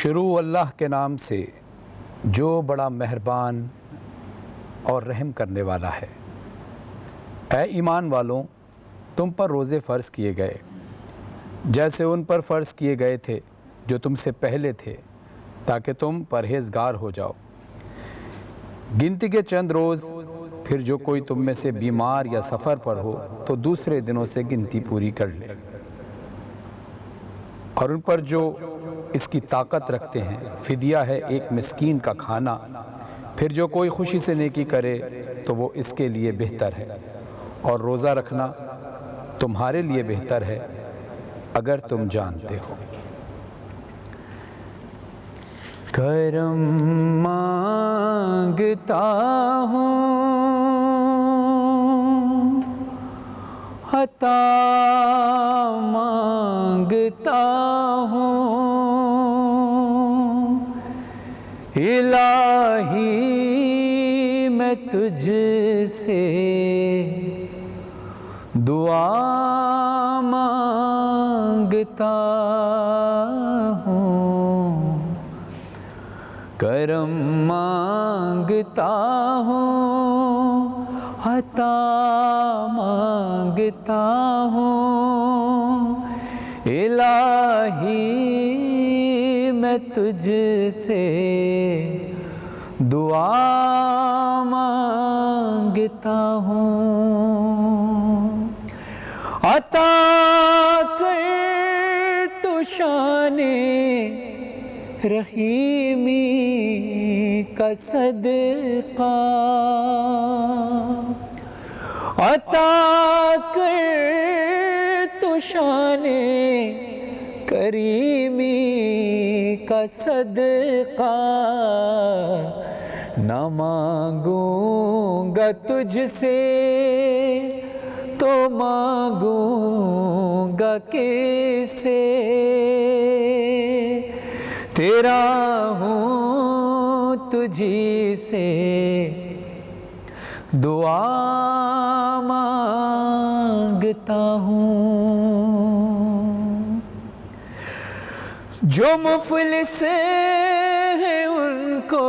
शुरू अल्लाह के नाम से जो बड़ा मेहरबान और रहम करने वाला है। ऐ ईमान वालों, तुम पर रोज़े फ़र्ज़ किए गए जैसे उन पर फ़र्ज़ किए गए थे जो तुमसे पहले थे, ताकि तुम परहेज़गार हो जाओ। गिनती के चंद रोज़, फिर जो कोई तुम में से बीमार या सफ़र पर हो तो दूसरे दिनों से गिनती पूरी कर ले। और उन पर जो इसकी ताकत रखते हैं फ़िदिया है एक मिस्कीन का खाना। फिर जो कोई खुशी से नेकी करे तो वो इसके लिए बेहतर है, और रोज़ा रखना तुम्हारे लिए बेहतर है अगर तुम जानते हो। करम मांगता हूँ, अता मांगता हूँ, इलाही मैं तुझसे दुआ मांगता हूँ। करम मांगता हूँ, अता मांगता हूँ, इलाही मैं तुझसे दुआ मांगता हूँ। अता कर तू शाने रहीमी का सदका। अता कर तू शाने करीमी का सदका। न मांगूंगा तुझसे तो मांगूंगा किससे। तेरा हूँ तुझी से दुआ मांगता हूँ। जो मुफलिस है उनको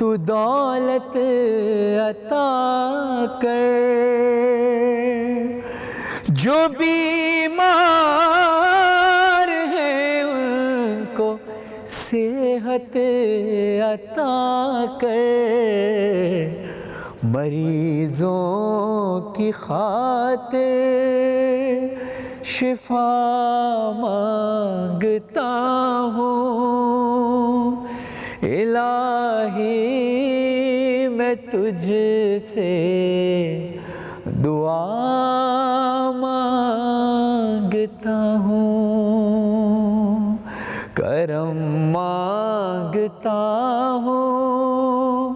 तू दौलत अता कर, जो बीमार है उनको सेहत अता कर, मरीजों की खातिर शिफा मांगता हूँ। इलाही मैं तुझसे दुआ मांगता हूँ, करम मांगता हूँ,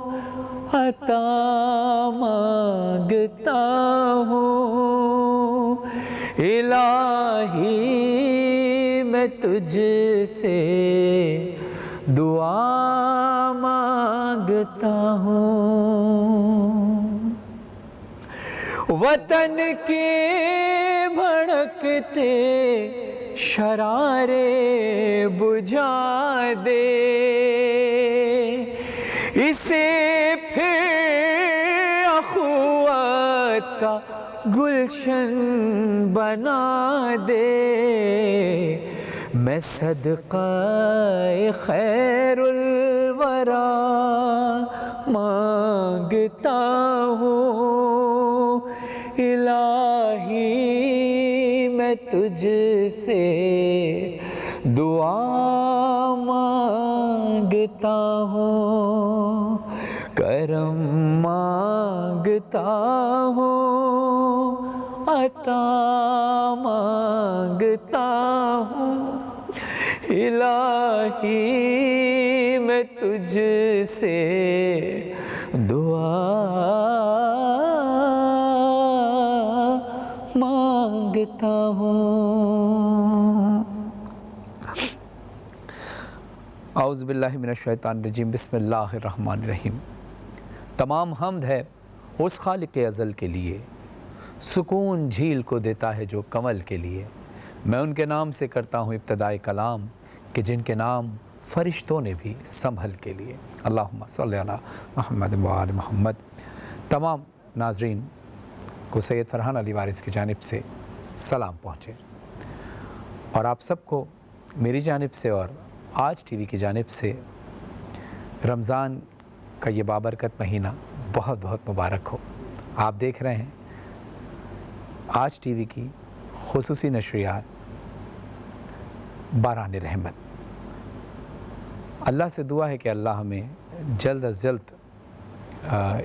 अता मांगता हूँ। इलाही मैं तुझसे दुआ मांगता हूँ। वतन के भड़कते शरारे बुझा दे, इसे फिर अखुवत का गुलशन बना दे। मैं सदक़ा खैरुल वरा मांगता हूँ। इलाही मैं तुझसे दुआ मांगता हूँ, करम मांगता हूँ, अता मांगता हूँ। इलाही मैं तुझसे दुआ मांगता हूँ। औज़ु बिल्लाहि मिनश्शैतानिर्रजीम, बिस्मिल्लाहिर्रहमानिर्रहीम। तमाम हम्द है उस खालिक़ अज़ल के लिए, सुकून झील को देता है जो कमल के लिए। मैं उनके नाम से करता हूँ इब्तिदाए कलाम कि जिनके नाम फ़रिश्तों ने भी संभल के लिए। अल्लाहुम्मा सल्लि अला मुहम्मद व आले मुहम्मद। तमाम नाज़रीन को सैयद फ़रहान अली वारिस की जानिब से सलाम पहुँचे और आप सबको मेरी जानिब से और आज टीवी की जानिब से रमज़ान का ये बाबरकत महीना बहुत बहुत मुबारक हो। आप देख रहे हैं आज टीवी की खुसूसी नशरियात बारान रहमत। अल्लाह से दुआ है कि अल्लाह हमें जल्द अज़ जल्द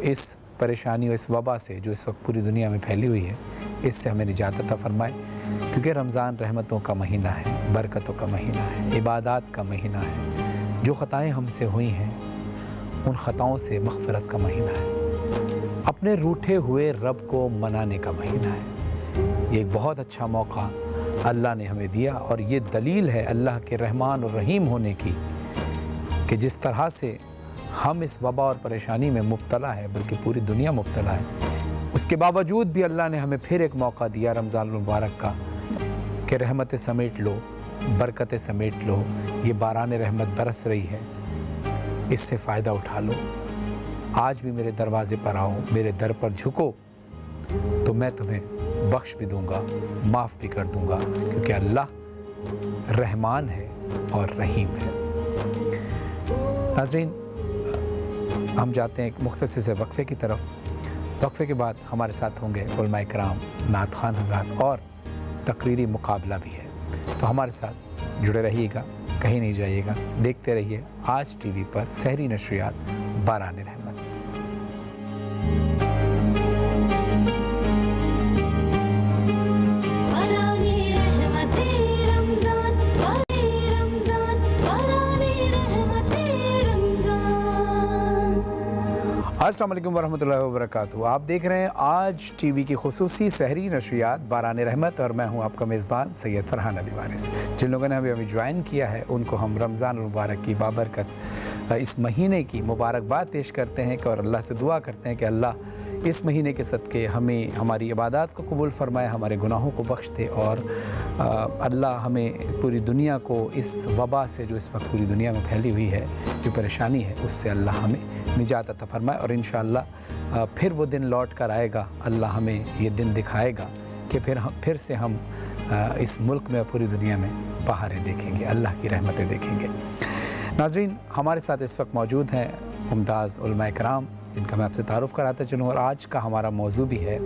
इस परेशानी और इस वबा से जो इस वक्त पूरी दुनिया में फैली हुई है, इससे हमें निजात अता फरमाए। क्योंकि रमज़ान रहमतों का महीना है, बरकतों का महीना है, इबादत का महीना है। जो ख़ताएँ हमसे हुई हैं उन ख़ताओं से मग़फ़िरत का महीना है। अपने रूठे हुए रब को मनाने का महीना है। ये एक बहुत अच्छा मौका अल्लाह ने हमें दिया और ये दलील है अल्लाह के रहमान और रहीम होने की कि जिस तरह से हम इस वबा और परेशानी में मुब्तला है, बल्कि पूरी दुनिया मुब्तला है, उसके बावजूद भी अल्लाह ने हमें फिर एक मौका दिया रमज़ान मुबारक का कि रहमतें समेट लो, बरकतें समेट लो। ये बारान रहमत बरस रही है, इससे फ़ायदा उठा लो। आज भी मेरे दरवाज़े पर आओ, मेरे दर पर झुको तो मैं तुम्हें बख्श भी दूंगा, माफ़ भी कर दूंगा, क्योंकि अल्लाह रहमान है और रहीम है। नाज़रीन, हम जाते हैं एक मुख्तसर से वक्फ़े की तरफ। वक्फ़े के बाद हमारे साथ होंगे उलमाए किराम, नात ख़ान हज़रात और तकरीरी मुकाबला भी है। तो हमारे साथ जुड़े रहिएगा, कहीं नहीं जाइएगा, देखते रहिए आज टीवी पर सहरी नशरियात बारान रहमत। अस्सलाम वालेकुम वरहमतुल्लाहि वबरकातुहू। आप देख रहे हैं आज टीवी की खुसूसी सहरी नशरियात बारान रहमत और मैं हूं आपका मेज़बान सैयद फरहान अली वारिस। जिन लोगों ने अभी ज्वाइन किया है उनको हम रमज़ान मुबारक की बाबरकत इस महीने की मुबारकबाद पेश करते हैं और अल्लाह से दुआ करते हैं कि अल्लाह इस महीने के सदक़े हमें हमारी इबादत को कबूल फ़रमाए, हमारे गुनाहों को बख्श दे और अल्लाह हमें पूरी दुनिया को इस वबा से जो इस वक्त पूरी दुनिया में फैली हुई है, जो परेशानी है, उससे अल्लाह हमें निजात अता फ़रमाए। और इंशाअल्लाह फिर वो दिन लौट कर आएगा, अल्लाह हमें ये दिन दिखाएगा कि फिर से हम इस मुल्क में पूरी दुनिया में बहारें देखेंगे, अल्लाह की रहमतें देखेंगे। नाज़रीन, हमारे साथ इस वक्त मौजूद हैं मुमताज़ उलमा इकराम, जिनका मैं आपसे तारुफ़ कराता चलूँ और आज का हमारा मौजू भी है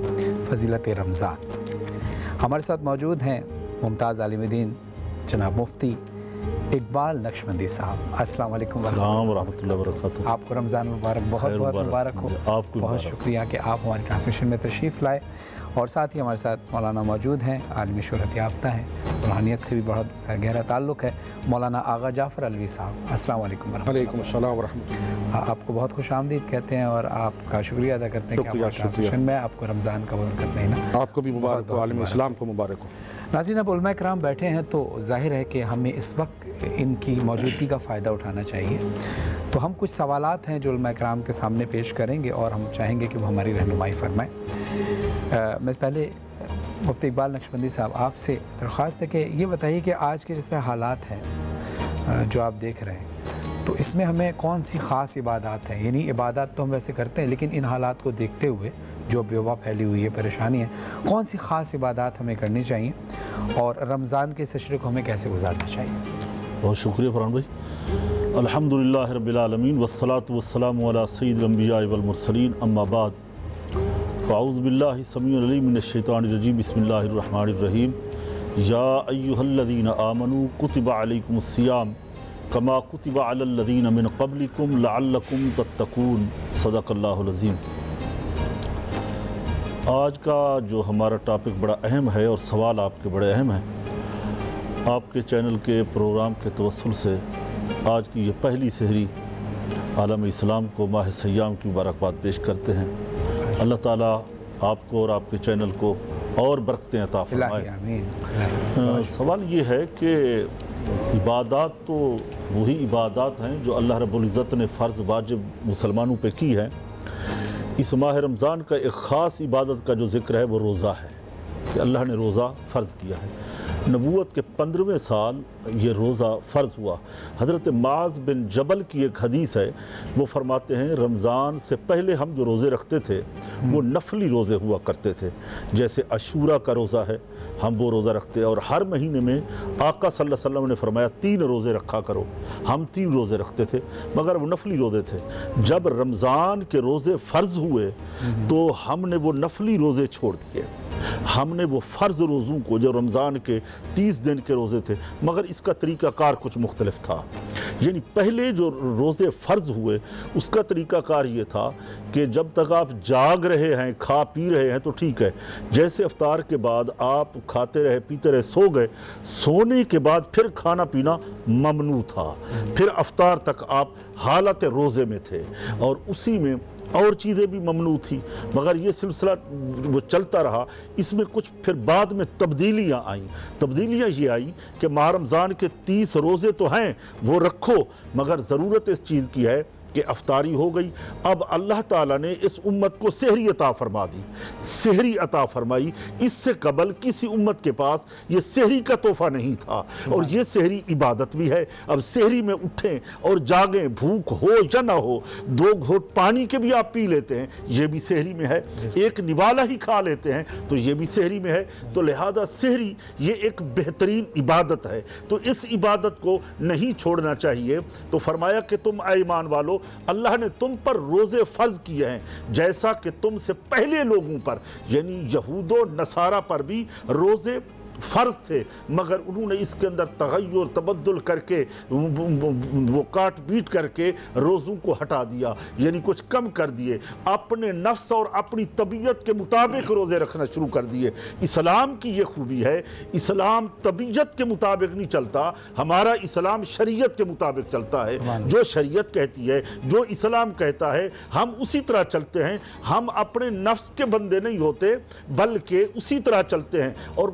फ़ज़ीलत रमज़ान। हमारे साथ मौजूद हैं मुमताज़ आलिम-ए-दीन जनाब मुफ्ती इकबाल नक्शबंदी साहब। अस्सलाम वालेकुम रहमतुल्लाहि व बरकातुहू। आपको रमज़ान मुबारक, बहुत बहुत मुबारक हो। आपको बहुत शुक्रिया कि आप हमारी ट्रांसमिशन में तशरीफ़ लाए। और साथ ही हमारे साथ मौलाना मौजूद हैं, आलमी शोहरत याफ्ता हैं, रूहानियत से भी बहुत गहरा ताल्लुक़ है, मौलाना आगा जाफ़र अलवी साहब। अस्सलाम वालेकुम वालेकुम अस्सलाम व रहमतुल्लाह। आपको बहुत खुशामदीद कहते हैं और आपका शुक्रिया अदा करते हैं कि हमारे ट्रांसमिशन में आपको रमज़ान का बरकत नहीं ना। आपको भी मुबारक हो, आलम इस्लाम को मुबारक हो। नाज़रीन, अब उलमा इकराम बैठे हैं तो ज़ाहिर है कि हमें इस वक्त इनकी मौजूदगी का फ़ायदा उठाना चाहिए। तो हम कुछ सवालात हैं जो उलमा इकराम के सामने पेश करेंगे और हम चाहेंगे कि वो हमारी रहनुमाई फरमाएँ। मैं पहले मुफ्ती इकबाल नक्शबंदी साहब आपसे दरख्वास्त है कि ये बताइए कि आज के जैसे हालात हैं जो आप देख रहे हैं, तो इसमें हमें कौन सी ख़ास इबादत है, यानी इबादत तो हम वैसे करते हैं लेकिन इन हालात को देखते हुए जो वबा फैली हुई है, परेशानी है, कौन सी ख़ास इबादत हमें करनी चाहिए और रमज़ान के सशरे को हमें कैसे गुजारना चाहिए? बहुत शुक्रिया फरहान भाई। अल्हम्दुलिल्लाह रब्बिल आलमीन वस्सलातु वस्सलामु अला सय्यिदिल अंबिया वल मुरसलीन, अम्मा बाद, फ़अऊज़ु बिल्लाहि समीउल अलीम मिनश शैतानिर रजीम, बिस्मिल्लाहिर रहमानिर रहीम। या अय्युहल्लज़ीना आमनू कुतिबा अलैकुमुस सियाम कमा कुतिबा अलल लज़ीना मिन क़ब्लिकुम लअल्लकुम तत्तक़ून। सदक़ल्लाहुल अज़ीम। आज का जो हमारा टॉपिक बड़ा अहम है और सवाल आपके बड़े अहम हैं। आपके चैनल के प्रोग्राम के तवस्सुल से आज की ये पहली सहरी आलम इस्लाम को माह सय्याम की मुबारकबाद पेश करते हैं। अल्लाह ताला आपको और आपके चैनल को और बरकतें अता फरमाए। सवाल ये है कि इबादत तो वही इबादत हैं जो अल्लाह रब्बुल इज़्ज़त ने फ़र्ज़ वाजिब मुसलमानों पे की है। इस माह रमज़ान का एक ख़ास इबादत का जो ज़िक्र है वो रोज़ा है कि अल्लाह ने रोज़ा फ़र्ज़ किया है। नबूवत के 15वें साल ये रोज़ा फ़र्ज़ हुआ। हज़रत माज़ बिन जबल की एक हदीस है, वो फरमाते हैं रमज़ान से पहले हम जो रोज़े रखते थे वो नफली रोज़े हुआ करते थे। जैसे अशूरा का रोज़ा है, हम वो रोज़ा रखते हैं और हर महीने में आका सल्लल्लाहु अलैहि वसल्लम ने फरमाया 3 रोज़े रखा करो। हम 3 रोज़े रखते थे मगर वो नफली रोज़े थे। जब रमज़ान के रोज़े फ़र्ज़ हुए तो हमने वो नफली रोज़े छोड़ दिए। हमने वो फ़र्ज़ रोज़ों को जो रमज़ान के 30 दिन के रोज़े थे, मगर इसका तरीक़ाकार कुछ मुख्तलिफ था। यानी पहले जो रोज़े फ़र्ज़ हुए उसका तरीक़ाकार ये था कि जब तक आप जाग रहे हैं, खा पी रहे हैं तो ठीक है। जैसे इफ्तार के बाद आप खाते रहे पीते रहे, सो गए, सोने के बाद फिर खाना पीना ममनू था। फिर इफ्तार तक आप हालत रोज़े में थे और उसी में और चीज़ें भी ममनू थी, मगर ये सिलसिला वो चलता रहा। इसमें कुछ फिर बाद में तब्दीलियाँ आईं। तब्दीलियाँ ये आई कि माह रमज़ान के 30 रोज़े तो हैं वो रखो, मगर ज़रूरत इस चीज़ की है कि अफ्तारी हो गई। अब अल्लाह ताला ने इस उम्मत को सहरी अता फरमा दी, सहरी अता फरमाई। इससे कबल किसी उम्मत के पास ये सहरी का तोहफ़ा नहीं था और ये सहरी इबादत भी है। अब सहरी में उठें और जागें, भूख हो या ना हो, 2 घोट पानी के भी आप पी लेते हैं, ये भी सहरी में है। एक निवाला ही खा लेते हैं तो ये भी सहरी में है। तो लिहाजा सहरी ये एक बेहतरीन इबादत है, तो इस इबादत को नहीं छोड़ना चाहिए। तो फरमाया कि तुम ईमान वालो, अल्लाह ने तुम पर रोज़े फ़र्ज़ किए हैं जैसा कि तुमसे पहले लोगों पर यानी यहूदो नसारा पर भी रोज़े फ़र्ज थे, मगर उन्होंने इसके अंदर तगय्युर तबद्दुल करके वो काट पीट करके रोज़ों को हटा दिया, यानी कुछ कम कर दिए, अपने नफ्स और अपनी तबीयत के मुताबिक रोज़े रखना शुरू कर दिए। इस्लाम की ये खूबी है, इस्लाम तबीयत के मुताबिक नहीं चलता, हमारा इस्लाम शरीयत के मुताबिक चलता है। जो शरीयत कहती है, जो इस्लाम कहता है, हम उसी तरह चलते हैं। हम अपने नफ्स के बंदे नहीं होते, बल्कि उसी तरह चलते हैं। और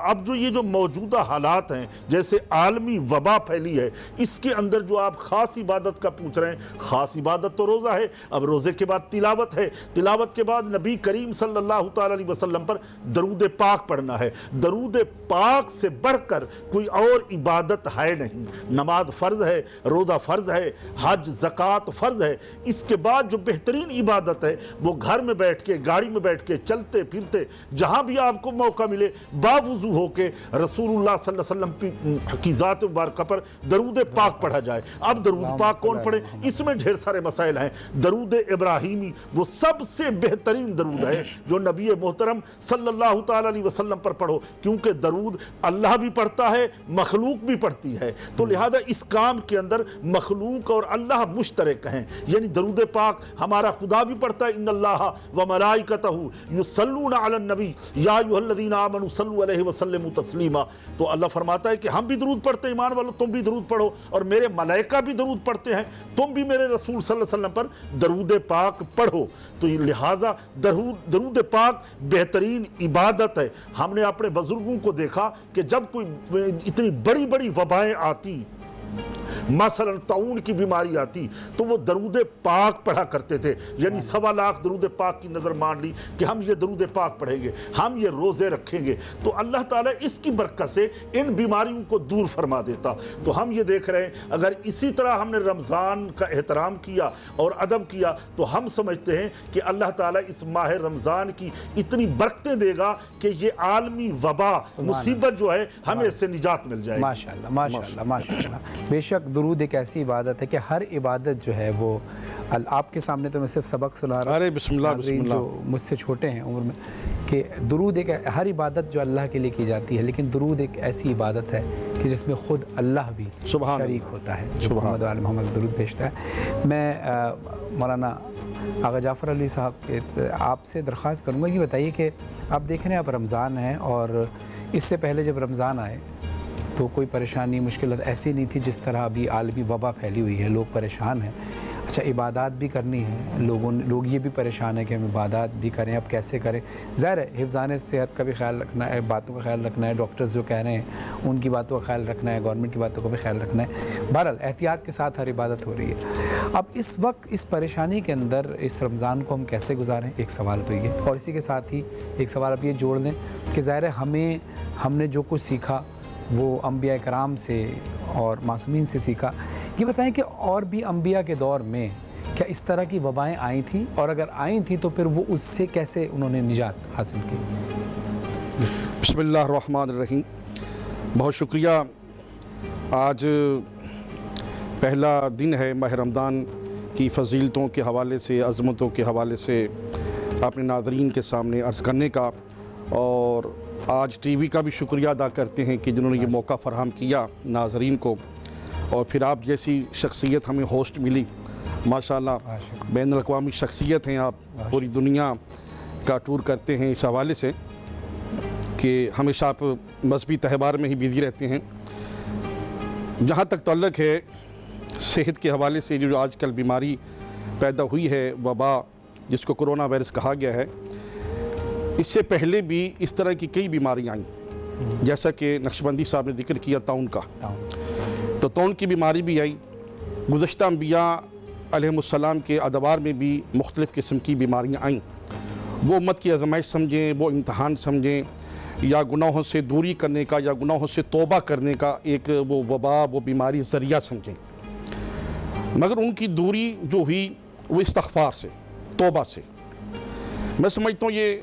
अब जो ये जो मौजूदा हालात हैं, जैसे आलमी वबा फैली है, इसके अंदर जो आप ख़ास इबादत का पूछ रहे हैं, ख़ास इबादत तो रोज़ा है। अब रोज़े के बाद तिलावत है, तिलावत के बाद नबी करीम सल्लल्लाहु ताला अलैहि वसल्लम पर दरूद पाक पढ़ना है। दरूद पाक से बढ़कर कोई और इबादत है नहीं। नमाज फ़र्ज़ है, रोज़ा फ़र्ज़ है, हज ज़कात फ़र्ज़ है। इसके बाद जो बेहतरीन इबादत है वो घर में बैठ के, गाड़ी में बैठ के, चलते फिरते, जहाँ भी आपको मौका मिले, बावुज़ू होके रसूलुल्लाह सल्लल्लाहु अलैहि वसल्लम की ज़ात मुबारक पर दरूद पाक पढ़ा जाए। अब दरूद पाक कौन पढ़े, इसमें ढेर सारे मसाइल हैं। दरूद इब्राहीमी वो सबसे बेहतरीन दरूद है जो नबी मोहतरम सल्लल्लाहु ताला अलैहि वसल्लम पर पढ़ो, क्योंकि दरूद अल्लाह भी पढ़ता है, मखलूक भी पढ़ती है। तो लिहाजा इस काम के अंदर मखलूक और अल्लाह मुश्तरक हैं, यानी दरूद पाक हमारा खुदा भी पढ़ता है, इन्नल्लाह व मलाइकतहू युसल्लूना अलन नबी या अय्युहल्लज़ीना आमनू सल्लु अलैहि वसल्लिमू तस्लीमा। तो अल्लाह फरमाता है कि हम भी दरूद पढ़ते हैं, ईमान वालों तुम भी दरूद पढ़ो, और मेरे मलाइका भी दरूद पढ़ते हैं, तुम भी मेरे रसूल सल्लल्लाहु अलैहि वसल्लम पर दरूद पाक पढ़ो। तो लिहाजा दरूद पाक बेहतरीन इबादत है। हमने अपने बुजुर्गों को देखा कि जब कोई इतनी बड़ी बड़ी वबाएं आती, मसलन ताउन की बीमारी आती, तो वो दरूद पाक पढ़ा करते थे। यानी 1.25 लाख दरूद पाक की नज़र मान ली कि हम ये दरूद पाक पढ़ेंगे, हम ये रोज़े रखेंगे, तो अल्लाह ताला इसकी बरकत से इन बीमारियों को दूर फरमा देता। तो हम ये देख रहे हैं, अगर इसी तरह हमने रमज़ान का एहतराम किया और अदब किया, तो हम समझते हैं कि अल्लाह ताला इस माह रमज़ान की इतनी बरकतें देगा कि ये आलमी वबा मुसीबत जो है हमें इससे निजात मिल जाएगी। माशाअल्लाह, माशाअल्लाह, माशाअल्लाह। बेशक दुरूद एक ऐसी इबादत है कि हर इबादत जो है वो आपके सामने तो मैं सिर्फ सबक सुना रहा हूँ, बिस्मिल्लाह जो मुझसे छोटे हैं उम्र में, कि दुरूद एक हर इबादत जो अल्लाह के लिए की जाती है, लेकिन दुरूद एक ऐसी इबादत है कि जिसमें ख़ुद अल्लाह भी शरीक होता है, जो मोहम्मद वाले मोहम्मद दुरूद भेजता है। मैं मौलाना आगा जाफ़र अली साहब आपसे दरख्वास्त करूँगा, ये बताइए कि आप देख रहे हैं, आप रमज़ान हैं, और इससे पहले जब रमज़ान आए तो कोई परेशानी मुश्किल ऐसी नहीं थी जिस तरह अभी आलमी वबा फैली हुई है, लोग परेशान हैं। अच्छा, इबादत भी करनी है, लोग ये भी परेशान है कि हम इबादत भी करें, अब कैसे करें। ज़ाहिर है हिफ़्ज़ान सेहत का भी ख्याल रखना है, बातों का ख्याल रखना है, डॉक्टर्स जो कह रहे हैं उनकी बातों का ख्याल रखना है, गवर्नमेंट की बातों का भी ख्याल रखना है। बहरहाल एहतियात के साथ हर इबादत हो रही है। अब इस वक्त इस परेशानी के अंदर इस रमज़ान को हम कैसे गुजारें, एक सवाल तो ये, और इसी के साथ ही एक सवाल अब ये जोड़ दें कि ज़ाहिर है हमने जो कुछ सीखा वो अम्बिया कराम से और मासूमीन से सीखा। ये बताएं कि और भी अम्बिया के दौर में क्या इस तरह की वबाएं आई थी, और अगर आई थी तो फिर वो उससे कैसे उन्होंने निजात हासिल की। बिस्मिल्लाहिर्रहमानिर्रहीम। बहुत शुक्रिया। आज पहला दिन है माह रमज़ान की फ़जीलतों के हवाले से, अज़मतों के हवाले से अपने नाज़रीन के सामने अर्ज़ करने का, और आज टीवी का भी शुक्रिया अदा करते हैं कि जिन्होंने ये मौका फ़राहम किया नाज़रीन को, और फिर आप जैसी शख्सियत हमें होस्ट मिली। माशाअल्लाह बैनुल अक़वामी शख्सियत हैं आप, पूरी दुनिया का टूर करते हैं इस हवाले से कि हमेशा आप मजहबी त्यौहार में ही बिज़ी रहते हैं। जहाँ तक तल्लुक़ है सेहत के हवाले से, जो आजकल बीमारी पैदा हुई है, वबा जिसको कोरोना वायरस कहा गया है, इससे पहले भी इस तरह की कई बीमारियाँ आईं, जैसा कि नक्शबंदी साहब ने जिक्र किया ताउन का, तो ताउन की बीमारी भी आई। गुज़श्ता अंबिया अलैहिमुस्सलाम के अदवार में भी मुख्तलिफ़ किस्म की बीमारियाँ आईं। वो उम्मत की आज़माइश समझें, वो इम्तहान समझें, या गुनाहों से दूरी करने का या गुनाहों से तौबा करने का एक वो वबा, वो बीमारी ज़रिया समझें। मगर उनकी दूरी जो हुई वो इस्तग़फ़ार से, तौबा से। मैं समझता हूँ ये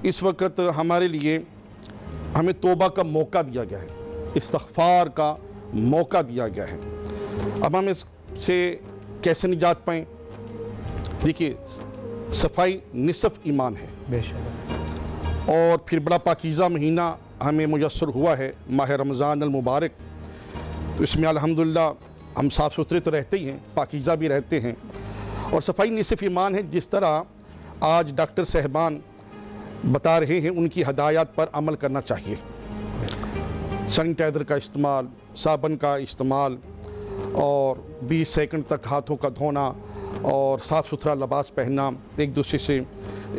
इस वक्त हमारे लिए हमें तौबा का मौका दिया गया है, इस्तग़फ़ार का मौका दिया गया है। अब हम इससे कैसे निजात पाएँ? देखिए, सफाई निसफ़ ईमान है। बेशक और फिर बड़ा पाकीज़ा महीना हमें मुयस्सर हुआ है, माह रमज़ान अल मुबारक। तो इसमें अल्हम्दुलिल्लाह हम साफ़ सुथरे तो रहते ही हैं, पाकीज़ा भी रहते हैं। और सफाई निसफ़ ईमान है। जिस तरह आज डॉक्टर साहबान बता रहे हैं, उनकी हदायत पर अमल करना चाहिए। सैनिटाइज़र का इस्तेमाल, साबुन का इस्तेमाल, और 20 सेकंड तक हाथों का धोना, और साफ़ सुथरा लिबास पहनना, एक दूसरे से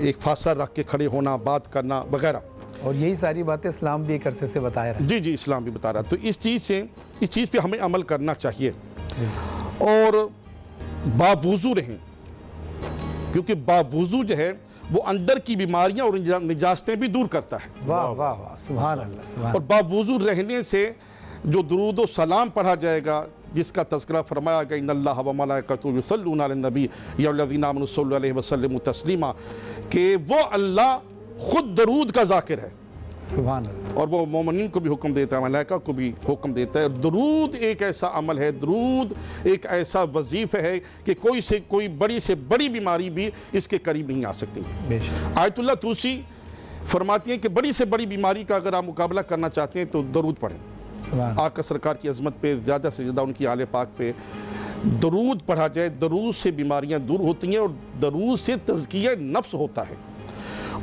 एक फासला रख के खड़े होना, बात करना वगैरह। और यही सारी बातें इस्लाम भी एक अरसे से बता रहा है। जी जी, इस्लाम भी बता रहा है। तो इस चीज़ पे हमें अमल करना चाहिए और बावुज़ू रहें, क्योंकि बावुज़ू जो है वो अंदर की बीमारियां और निजास्तें भी दूर करता है। वाह वाह वाह, सुभान अल्लाह, सुभान। और बावुज़ू रहने से जो दुरूद व सलाम पढ़ा जाएगा, जिसका तज़किरा फरमाया गया, इन्नल्लाह व मलाइकतुहु युसल्लूना अलन नबी या अल्लज़ीना आमनू सल्लु अलैहि वसल्लिमू तस्लीमा, कि वो अल्लाह खुद दरूद का ज़ाकिर है। सुभान अल्लाह। और वो मोमिनीन को भी हुक्म देता है, मलाइका को भी हुक्म देता है। दरूद एक ऐसा अमल है, दरूद एक ऐसा वजीफ़ा है कि कोई बड़ी से बड़ी बीमारी भी इसके करीब नहीं आ सकती। बेशक। आयतुल्लाह तूसी फरमाती हैं कि बड़ी से बड़ी बीमारी का अगर आप मुकाबला करना चाहते हैं तो दरूद पढ़ें। सुभान। आका सरकार की अज़मत पे ज़्यादा से ज़्यादा उनकी आले पाक पे दरूद पढ़ा जाए। दरूद से बीमारियां दूर होती हैं और दरूद से तज़किया नफ्स होता है।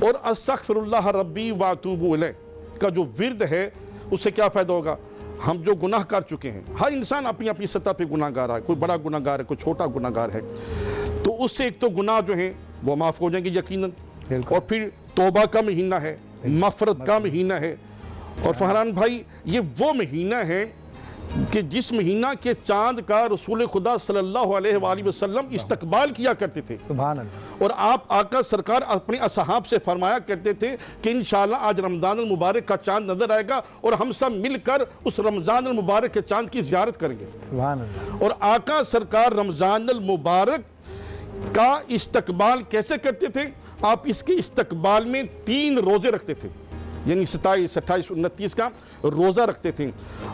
और अस्तग़फिरुल्लाह रब्बी व अतूबु इलैह का जो विर्द है, उससे क्या फ़ायदा होगा? हम जो गुनाह कर चुके हैं, हर इंसान अपनी अपनी सतह पे गुनाहगार है, कोई बड़ा गुनाहगार है, कोई छोटा गुनाहगार है, तो उससे एक तो गुनाह जो हैं वो माफ़ हो जाएंगे यकीनन। और फिर तौबा का महीना है, मग़फ़िरत का महीना है। और फहरान भाई, ये वो महीना है कि जिस महीना के चांद का रसूल खुदा सल्लल्लाहु अलैहि वसल्लम इस्तकबाल किया करते थे। सुभान अल्लाह। और आप आका सरकार अपने असहाब से फरमाया करते थे कि इंशाअल्लाह आज रमज़ान मुबारक का चांद नजर आएगा और हम सब मिलकर उस रमज़ान मुबारक के चांद की ज़ियारत करेंगे। सुभान अल्लाह। और आका सरकार रमज़ान मुबारक का इस्तकबाल कैसे करते थे? आप इसके इस्तकबाल में 3 रोज़े रखते थे, यानी 27, 28, 29 का रोज़ा रखते थे।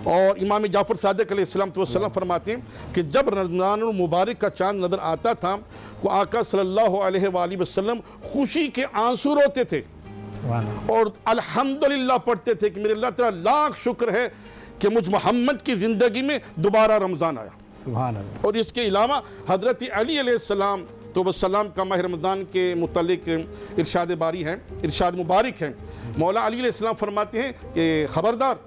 और इमाम जाफ़र सादिक़ अलैहिस्सलाम फरमाते हैं कि जब रमज़ान मुबारक का चांद नज़र आता था तो आका सल्लल्लाहु अलैहि वसल्लम खुशी के आंसू रोते थे और अल्हम्दुलिल्लाह पढ़ते थे कि मेरे अल्लाह ताला लाख शुक्र है कि मुझ मोहम्मद की ज़िंदगी में दोबारा रमज़ान आया। सुभान अल्लाह। और इसके अलावा हज़रत अली अलैहिस्सलाम तो वसलाम का माह रमज़ान के मुतल्लिक इरशाद बारी है, इरशाद मुबारक है। मौला अली अलैहिस्सलाम फरमाते हैं कि ख़बरदार,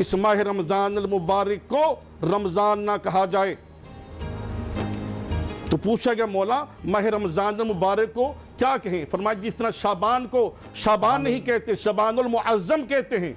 इस माह रमज़ान मुबारक को रमज़ान ना कहा जाए। तो पूछा गया, मौला माह रमज़ान मुबारक को क्या कहें? फरमाया, जिस तरह शाबान को शाबान नहीं कहते, शबानुल मुअज़्ज़म कहते हैं,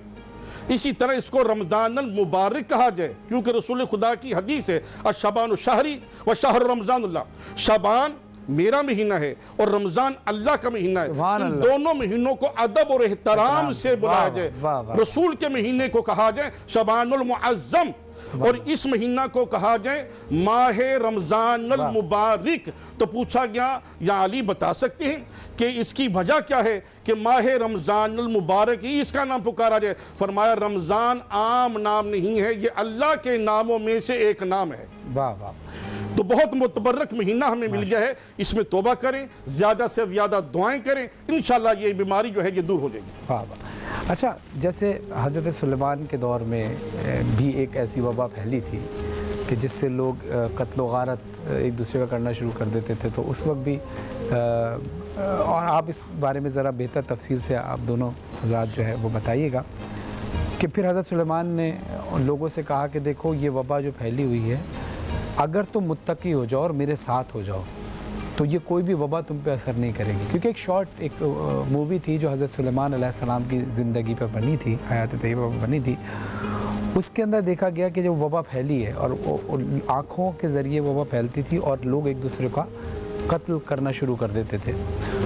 इसी तरह इसको रमज़ान मुबारक कहा जाए, क्योंकि रसूल खुदा की हदीस है, अशबान शहरी व शहर रमज़ानुल्लाह, शाबान मेरा महीना है और रमज़ान अल्लाह का महीना है। इन दोनों महीनों को अदब और एहतराम से बुलाया जाए। रसूल के महीने को कहा जाए शबानुल मुअज़्ज़म और इस महीना को कहा जाए माह रमज़ानुल मुबारक। तो पूछा गया, या अली बता सकते हैं कि इसकी वजह क्या है कि माह रमज़ानुल मुबारक ही इसका नाम पुकारा जाए? फरमाया, रमज़ान आम नाम नहीं है, ये अल्लाह के नामों में से एक नाम है। वाह वाह। तो बहुत मुतबर्रक महीना हमें मिल गया है, इसमें तौबा करें, ज़्यादा से ज़्यादा दुआएं करें, इंशाअल्लाह ये बीमारी जो है ये दूर हो जाएगी। वाह वाह। अच्छा, जैसे हज़रत सुलेमान के दौर में भी एक ऐसी वबा फैली थी कि जिससे लोग कत्ल व गारत एक दूसरे का करना शुरू कर देते थे, तो उस वक्त भी और आप इस बारे में ज़रा बेहतर तफसील से आप दोनों हज़रात जो है वो बताइएगा कि फिर हज़रत सुलेमान ने उन लोगों से कहा कि देखो, ये वबा जो फैली हुई है, अगर तुम मुत्तकी हो जाओ और मेरे साथ हो जाओ तो ये कोई भी वबा तुम पे असर नहीं करेगी। क्योंकि एक मूवी थी जो हज़रत सुलेमान अलैहिस्सलाम की ज़िंदगी पर बनी थी, हयात तय्यबा पर बनी थी, उसके अंदर देखा गया कि जो वबा फैली है और आँखों के ज़रिए वबा फैलती थी और लोग एक दूसरे का कत्ल करना शुरू कर देते थे।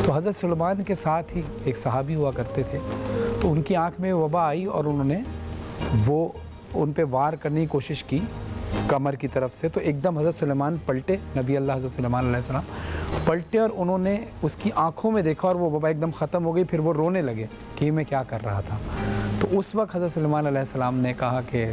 तो हज़रत सुलेमान के साथ ही एक सहाबी हुआ करते थे, तो उनकी आँख में वबा आई और उन्होंने उन पर वार करने की कोशिश की कमर की तरफ से। तो एकदम हज़रत सुलेमान पलटे, नबी अल्लाह हज़रत सुलेमान अलैहिस्सलाम पलटे और उन्होंने उसकी आंखों में देखा और वो वबा एकदम ख़त्म हो गई। फिर वो रोने लगे कि मैं क्या कर रहा था। तो उस वक्त हज़रत सुलेमान अलैहिस्सलाम ने कहा कि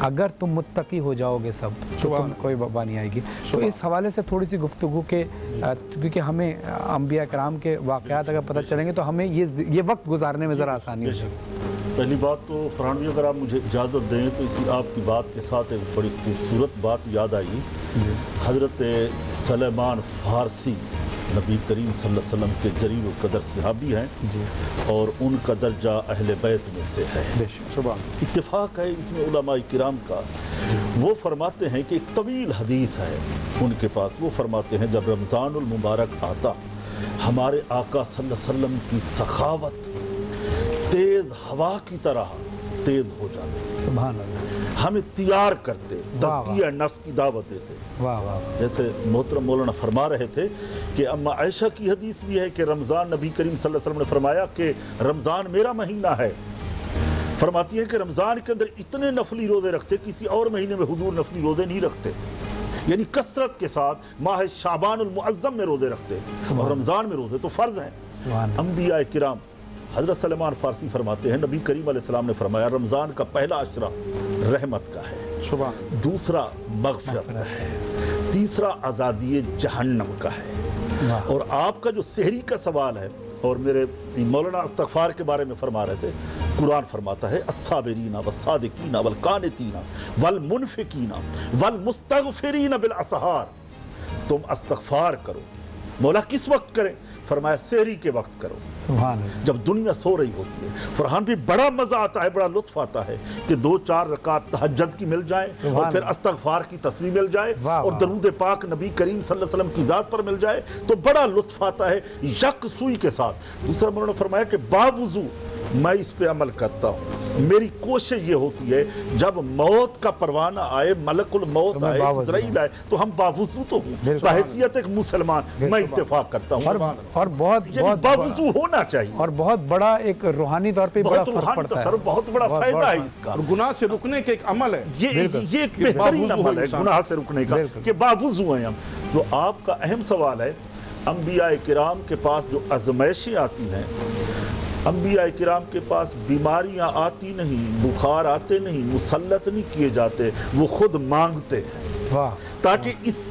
अगर तुम मुत्तकी हो जाओगे सब तो तुम कोई वबा नहीं आएगी। तो इस हवाले से थोड़ी सी गुफ्तगू के क्योंकि हमें अंबिया कराम के वाक़यात अगर पता चलेंगे तो हमें ये वक्त गुजारने में ज़रा आसानी हो जाएगी। पहली बात तो फरहान भाई अगर आप मुझे इजाज़त दें तो इसी आपकी बात के साथ एक बड़ी खूबसूरत बात याद आई। हज़रत सलेमान फ़ारसी नबी करीम सल्लल्लाहु अलैहि वसल्लम के जरीब व कदर सहाबी हैं और उनका दर्जा अहले बैत में से है। इत्तेफाक है इसमें उलमा किराम का। वो फरमाते हैं कि एक तवील हदीस है उनके पास। वो फरमाते हैं जब रमज़ानुल मुबारक आता हमारे आका सल्लल्लाहु अलैहि वसल्लम की सखावत तेज़ हवा की तरह तेज़ हो जाती, सुभान अल्लाह, हमें तैयार करते, तज़किया नफ्स की दावत देते। वाह वाह। जैसे मोहतरम मौलाना फरमा रहे थे कि अम्मा आयशा की हदीस भी है कि रमज़ान नबी करीम सल्लल्लाहु अलैहि वसल्लम ने फरमाया कि रमज़ान मेरा महीना है। फरमाती है कि रमज़ान के अंदर इतने नफली रोज़े रखते, किसी और महीने में हुजूर नफली रोज़े नहीं रखते, यानी कसरत के साथ माह शाबानुल मुअज़्ज़म में रोज़े रखते और रमज़ान में रोज़े तो फ़र्ज़ हैं। अंबिया किराम हज़रत सलेमान फ़ारसी फरमाते हैं नबी करीम अलैहिस्सलाम ने फरमाया रमज़ान का पहला अशरा रहमत का है, दूसरा मग़फ़िरत का है, तीसरा आज़ादी जहन्नम का है। और आपका जो सहरी का सवाल है और मेरे मौलाना इस्तग़फ़ार के बारे में फरमा रहे थे, कुरान फरमाता है अस्साबिरीना वस्सादिकीना वलकानितीना वलमुनफ़िकीना वलमुस्तग़फ़िरीना बिलअसहार। तुम इस्तग़फ़ार करो। मौला किस वक्त करें? फरमाया सहरी के वक्त करो, सुभान अल्लाह, जब दुनिया सो रही होती है। फरहान भी बड़ा मजा आता है, बड़ा लुत्फ आता है कि 2-4 रकात तहज्जुद की मिल जाए और फिर इस्तग़फ़ार की तस्बीह मिल जाए और दरूद पाक नबी करीम सल्लल्लाहु अलैहि वसल्लम की ज़ात पर मिल जाए तो बड़ा लुत्फ आता है यक सुई के साथ। दूसरा उन्होंने फरमाया कि बावजू मैं इस पे अमल करता हूँ, मेरी कोशिश ये होती है जब मौत का परवाना आए, मलकुल मौत आए, इज़राइल आए तो हम बावजू तो हूँ, बहैसियत एक मुसलमान मैं इत्तेफाक करता हूँ और बहुत बावजू होना चाहिए और बहुत बड़ा एक रूहानी तौर पे बड़ा फर्क पड़ता है। बहुत बड़ा फायदा है इसका। गुनाह से रुकने के एक अमल है, ये एक बेहतरीन अमल है गुनाह से रुकने का कि बावजू हैं हम। तो आपका अहम सवाल है अंबिया किराम के पास जो आजमाइशें आती हैं, अंबिया किराम के पास बीमारियां आती नहीं, बुखार आते नहीं, मुसल्लत नहीं किए जाते, वो खुद मांगते हैं ताकि इस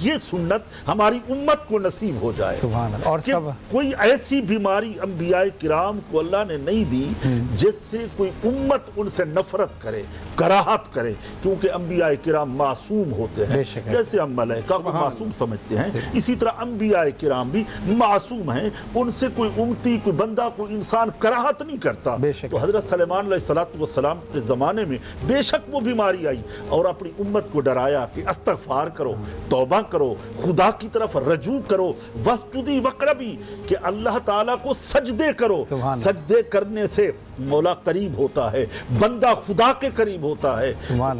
ये सुन्नत हमारी उम्मत को नसीब हो जाए। और सब कोई ऐसी बीमारी अंबिया किराम को अल्लाह ने नहीं दी जिससे कोई उम्मत उनसे नफरत करे, कराहत करे, क्योंकि अंबिया किराम मासूम होते हैं। जैसे हम मलाइका को मासूम समझते हैं, इसी तरह अंबिया किराम भी मासूम हैं, उनसे कोई उम्मती, कोई बंदा, कोई इंसान कराहत नहीं करता। तो हजरत सलेमान अलैहिस्सलाम के ज़माने में बेशक वो बीमारी आई और अपनी उम्मत को डराया कि इस्तग़फ़ार करो, तौबा करो, खुदा की तरफ रजू करो, वस्जुदी वक़रबी, कि अल्लाह ताला को सजदे करो। सजदे करने से मौला करीब होता है, बंदा खुदा के करीब होता है।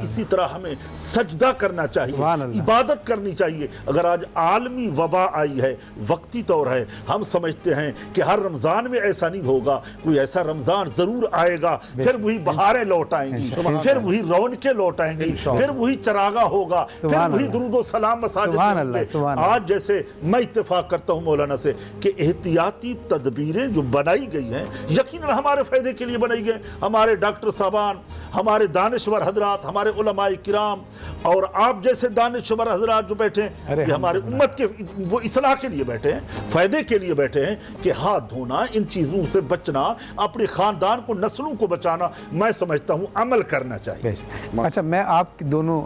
इसी तरह हमें सजदा करना चाहिए, इबादत करनी चाहिए। अगर आज आलमी वबा आई है, वक्ती तौर है, हम समझते हैं कि हर रमज़ान में ऐसा नहीं होगा, कोई ऐसा रमज़ान ज़रूर आएगा, फिर वही बहारें लौट आएंगी, फिर वही रौनकें लौट आएंगी, फिर वही चरागा होगा, फिर वही दुरूद व सलाम मसाजिद में। आज जैसे मैं इत्तेफाक करता हूँ मौलाना से कि एहतियाती तदबीरें जो बनाई गई हैं यकीनन हमारे फ़ायदे के लिए बनाई गई। हमारे डॉक्टर साहबान, हमारे दानिश्वर हजरात, हमारे उलमाए किराम और आप जैसे दानिश्वर हजरात जो बैठे हैं, ये हमारे उम्मत के वो इस्लाह के लिए बैठे हैं, फ़ायदे के लिए बैठे हैं कि हाथ धोना, इन चीज़ों से बचना, अपने ख़ानदान को, नस्लों को बचाना, मैं समझता हूँ अमल करना चाहिए। अच्छा, मैं आप दोनों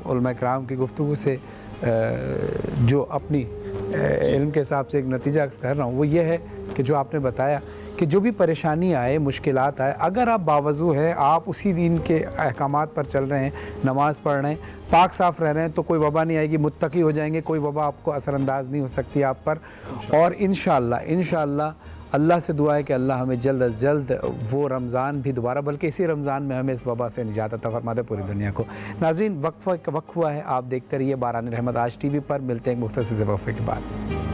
उलमा किराम की गुफ्तगू से जो अपनी इल्म के हिसाब से एक नतीजा कर रहा हूँ वो ये है कि जो आपने बताया कि जो भी परेशानी आए, मुश्किलात आए, अगर आप बावजू है, आप उसी दीन के अहकामात पर चल रहे हैं, नमाज़ पढ़ रहे हैं, पाक साफ़ रह रहे हैं, तो कोई वबा नहीं आएगी, मुत्तकी हो जाएंगे, कोई वबा आपको असरअंदाज नहीं हो सकती आप पर। और इंशाअल्लाह अल्लाह से दुआ है कि अल्लाह हमें जल्द अज जल्द वो रमज़ान भी दोबारा, बल्कि इसी रमज़ान में हमें इस वबा से निजात अता फरमा दे पूरी दुनिया को। नाज़रीन, वक्फ़ा हुआ है, आप देखते रहिए बारानी रहमत आज TV पर। मिलते हैं मुख्तसर से वक्फ़े के बाद।